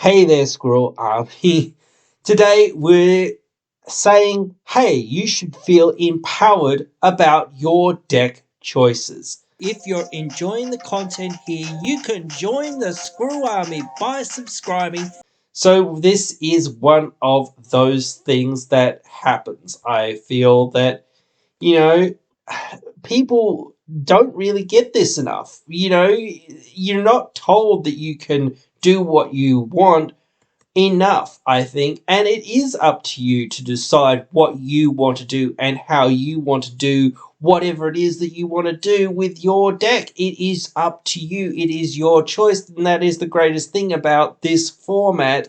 Hey there, Squirrel Army. Today we're saying, hey, you should feel empowered about your deck choices. If you're enjoying the content here, you can join the Squirrel Army by subscribing. So, this is one of those things that happens. I feel that, you know, people don't really get this enough. You're not told that you can do what you want enough, I think, and it is up to you to decide what you want to do and how you want to do whatever it is that you want to do with your deck. It is up to you. It is your choice, and that is the greatest thing about this format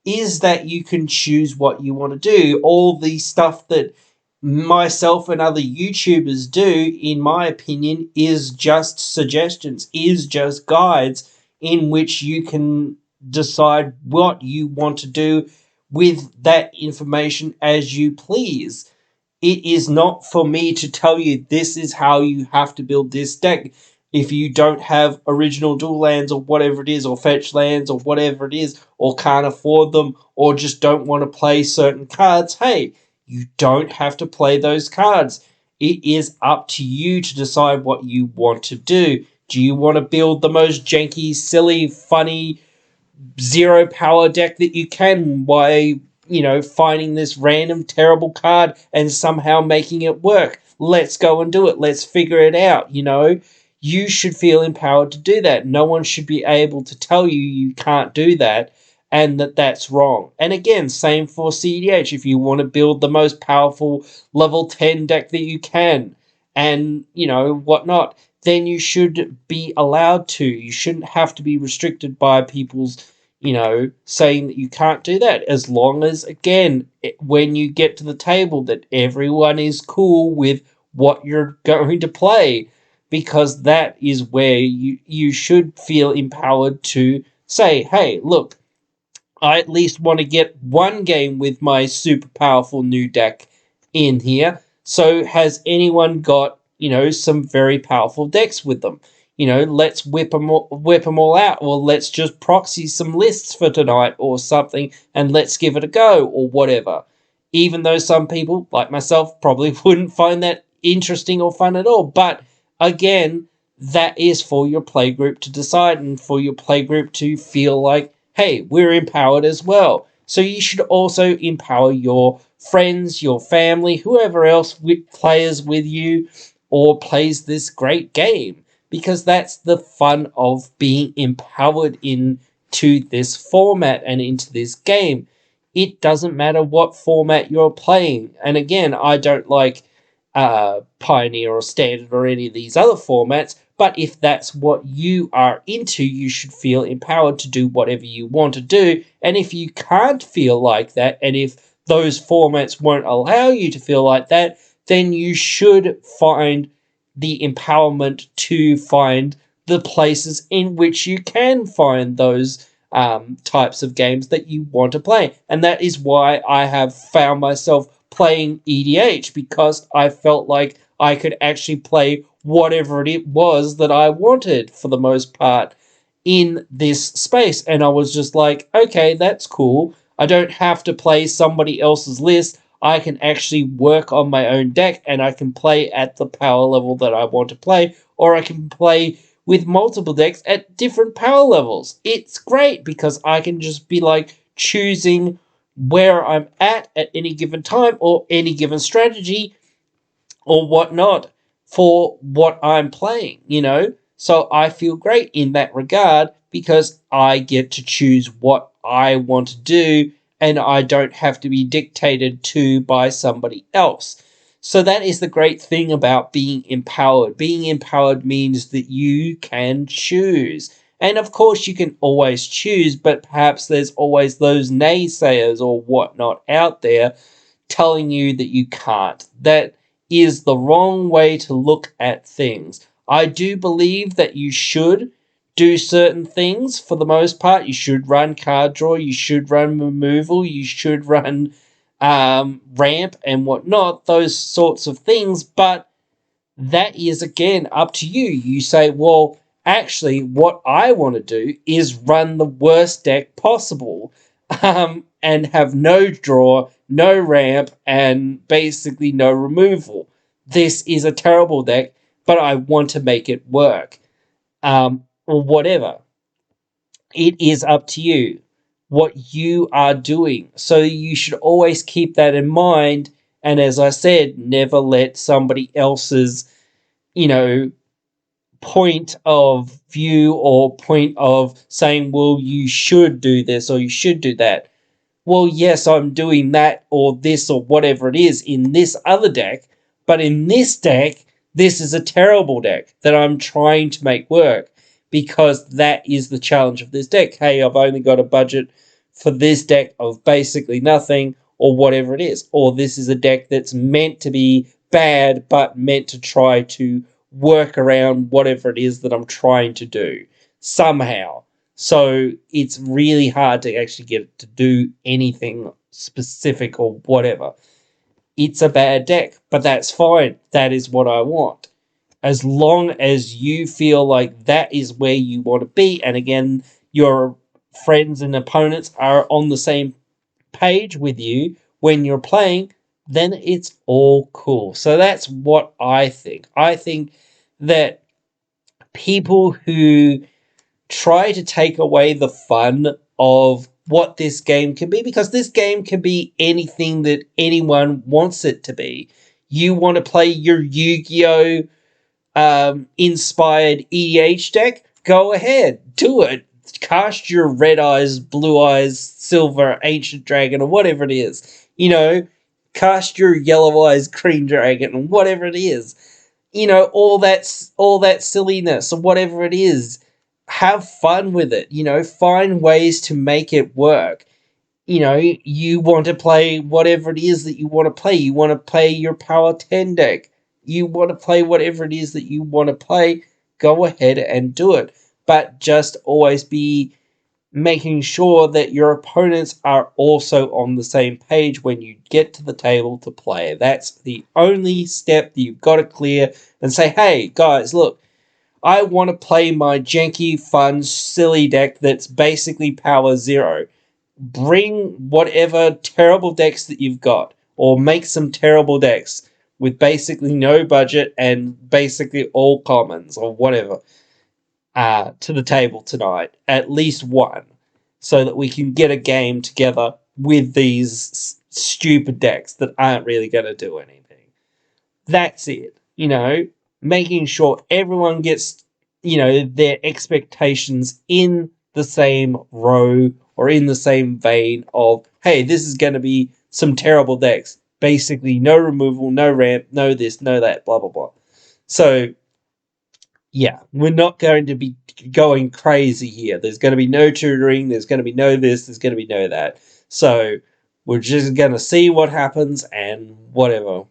is that you can choose what you want to do. All the stuff that myself and other YouTubers do, in my opinion, is just suggestions, is just guides in which you can decide what you want to do with that information as you please. It is not for me to tell you this is how you have to build this deck. If you don't have original dual lands or whatever it is, or fetch lands or whatever it is, or can't afford them, or just don't want to play certain cards, hey, you don't have to play those cards. It is up to you to decide what you want to do. Do you want to build the most janky, silly, funny, zero power deck that you can by, finding this random terrible card and somehow making it work? Let's go and do it. Let's figure it out. You should feel empowered to do that. No one should be able to tell you you can't do that and that that's wrong. And again, same for CDH. If you want to build the most powerful level 10 deck that you can and, whatnot, then you should be allowed to. You shouldn't have to be restricted by people's, saying that you can't do that. As long as, again, when you get to the table, that everyone is cool with what you're going to play, because that is where you should feel empowered to say, hey, look, I at least want to get one game with my super powerful new deck in here. So has anyone got, some very powerful decks with them? Let's whip them all out, or let's just proxy some lists for tonight or something, and let's give it a go, or whatever. Even though some people, like myself, probably wouldn't find that interesting or fun at all. But again, that is for your playgroup to decide, and for your playgroup to feel like, hey, we're empowered as well. So you should also empower your friends, your family, whoever else plays with you or plays this great game, because that's the fun of being empowered into this format and into this game. It doesn't matter what format you're playing. And again, I don't like Pioneer or Standard or any of these other formats, but if that's what you are into, you should feel empowered to do whatever you want to do. And if you can't feel like that, and if those formats won't allow you to feel like that, then you should find the empowerment to find the places in which you can find those types of games that you want to play. And that is why I have found myself playing EDH, because I felt like I could actually play whatever it was that I wanted for the most part in this space. And I was just like, okay, that's cool. I don't have to play somebody else's list. I can actually work on my own deck, and I can play at the power level that I want to play, or I can play with multiple decks at different power levels. It's great because I can just be like choosing where I'm at any given time, or any given strategy or whatnot for what I'm playing. So I feel great in that regard because I get to choose what I want to do, and I don't have to be dictated to by somebody else. So that is the great thing about being empowered. Being empowered means that you can choose. And of course, you can always choose, but perhaps there's always those naysayers or whatnot out there telling you that you can't. That is the wrong way to look at things. I do believe that you should do certain things for the most part. You should run card draw, you should run removal, you should run ramp and whatnot, those sorts of things, but that is again up to you. You say, well, Actually, what I want to do is run the worst deck possible, and have no draw, no ramp, and basically no removal. This is a terrible deck, but I want to make it work. Or whatever. It is up to you what you are doing. So you should always keep that in mind. And as I said, never let somebody else's, you know, point of view or point of saying, well, you should do this or you should do that. Well, yes, I'm doing that or this or whatever it is in this other deck, but in this deck, this is a terrible deck that I'm trying to make work, because that is the challenge of this deck. Hey, I've only got a budget for this deck of basically nothing or whatever it is. Or this is a deck that's meant to be bad but meant to try to work around whatever it is that I'm trying to do somehow. So it's really hard to actually get it to do anything specific or whatever. It's a bad deck, but that's fine. That is what I want. As long as you feel like that is where you want to be, and again, your friends and opponents are on the same page with you when you're playing, then it's all cool. So that's what I think. I think that people who try to take away the fun of what this game can be, because this game can be anything that anyone wants it to be. You want to play your Yu-Gi-Oh! Inspired EDH deck? Go ahead, do it. Cast your Red Eyes, Blue Eyes, Silver, Ancient Dragon, or whatever it is. Cast your Yellow Eyes, Green Dragon, or whatever it is. All that silliness, or whatever it is. Have fun with it. Find ways to make it work. You want to play whatever it is that you want to play. You want to play your Power 10 deck. You want to play whatever it is that you want to play. Go ahead and do it. But just always be making sure that your opponents are also on the same page when you get to the table to play. That's the only step that you've got to clear, and say, hey, guys, look, I want to play my janky, fun, silly deck that's basically power 0. Bring whatever terrible decks that you've got, or make some terrible decks with basically no budget and basically all commons or whatever to the table tonight. At least one. So that we can get a game together with these stupid decks that aren't really going to do anything. That's it. Making sure everyone gets, their expectations in the same row or in the same vein of, hey, this is going to be some terrible decks. Basically, no removal, no ramp, no this, no that, blah, blah, blah. So, yeah, we're not going to be going crazy here. There's going to be no tutoring, there's going to be no this, there's going to be no that. So, we're just going to see what happens and whatever.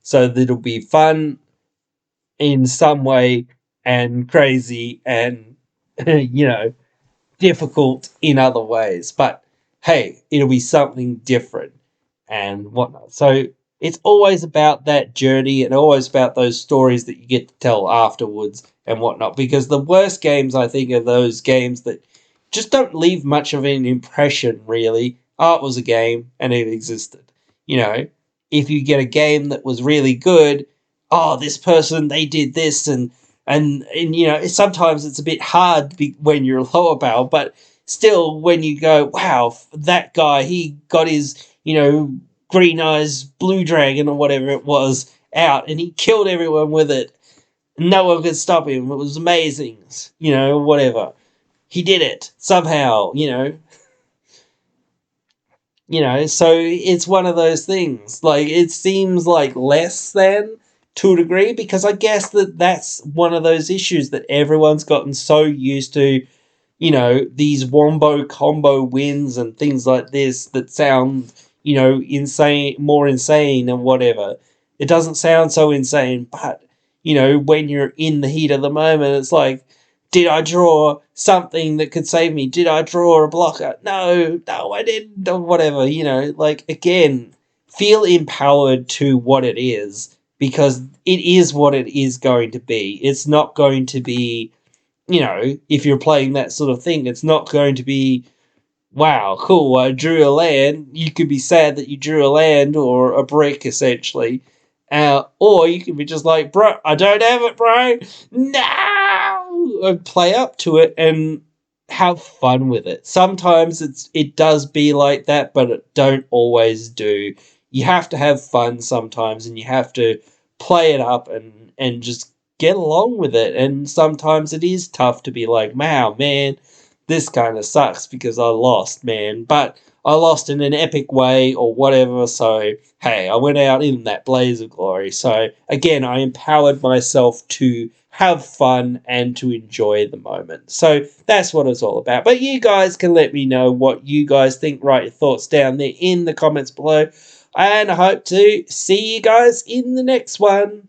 So, it'll be fun in some way and crazy and, difficult in other ways. But, hey, it'll be something different and whatnot. So, it's always about that journey and always about those stories that you get to tell afterwards and whatnot. Because the worst games, I think, are those games that just don't leave much of an impression, really. Oh, it was a game and it existed. If you get a game that was really good, oh, this person, they did this, and sometimes it's a bit hard when you're lower barrel, but still, when you go, wow, that guy, he got his, Green Eyes Blue Dragon or whatever it was out, and he killed everyone with it. No one could stop him. It was amazing. Whatever. He did it somehow, so it's one of those things. Like, it seems like less than to a degree, because I guess that's one of those issues that everyone's gotten so used to, these wombo combo wins and things like this that sound, insane, more insane and whatever. It doesn't sound so insane, but, when you're in the heat of the moment, it's like, did I draw something that could save me? Did I draw a blocker? No, I didn't, or whatever, again, feel empowered to what it is, because it is what it is going to be. It's not going to be, if you're playing that sort of thing, it's not going to be, wow, cool, I drew a land. You could be sad that you drew a land or a brick, essentially. Or you can be just like, bro, I don't have it, bro. No! And play up to it and have fun with it. Sometimes it does be like that, but it don't always do. You have to have fun sometimes, and you have to play it up and just get along with it. And sometimes it is tough to be like, wow, man, this kind of sucks because I lost, man. But I lost in an epic way or whatever, so hey, I went out in that blaze of glory. So again, I empowered myself to have fun and to enjoy the moment. So that's what it's all about. But you guys can let me know what you guys think. Write your thoughts down there in the comments below. And I hope to see you guys in the next one.